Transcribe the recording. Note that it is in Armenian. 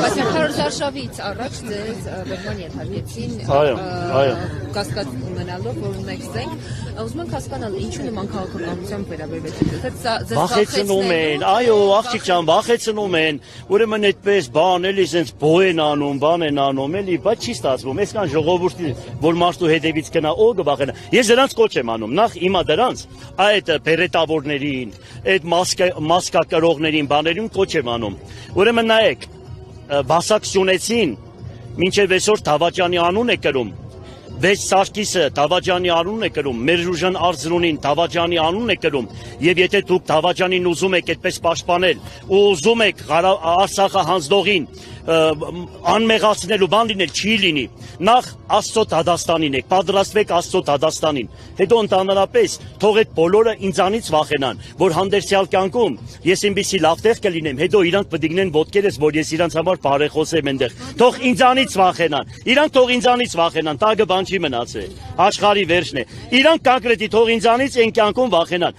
Արշավից առաջ ձեզ բեմման ենթարկեցին կասկած ունենալով, որ ունեցեք, ուզում ենք հասկանալ ինչու նման քաղաքականությամբ վերաբերվեցիք։ Վախեցնում են, այո, աղջիկ ջան, վախեցնում են, ուրեմն այդպես բան էլի sense բո են անում, բան են անում, էլի, բայց չի ստացվում։ Այսքան ժողովուրդի, որ մարդու հետևից գնա, ո կվախենա։ Ես դրանց կոչ եմ անում, նախ հիմա դրանց այդ բերետավորներին, այդ մասկա կրողներին, բաներին կոչ եմ անում։ Ուրեմն նայեք, բասակցությունեցին, մինչև այսօր Դավաճանի անուն է կրում, Վեճ Սարգիսը Դավաճանի անուն է կրում, Մերժուժան Արծրունին Դավաճանի անուն է կրում, եւ եթե դուք Դավաճանին ուզում եք այդպես պաշտպանել ու ուզում եք Արցախը հանձնողին անմեղացնելու բան լինել, չի լինի։ Նախ Աստծո Դադաստանին եք, պատրաստվեք Աստծո Դադաստանին, հետո ընդհանրապես թող այդ բոլորը ինձանից վախենան, որ հանդերձյալ կյանքում ես այնպիսի լավ տեղ կլինեմ, հետո իրանք պդիգնեն ոտքերս, որ ես իրանց համար բարեխոսեմ այնտեղ, թող ինձանից վախենան, իրանք թող ինձանից վախենան, տագը բան չի մնացել, աշխարհի վերջն է, իրանք կոնկրետի թող ինձանից այն կյանքում վախենան,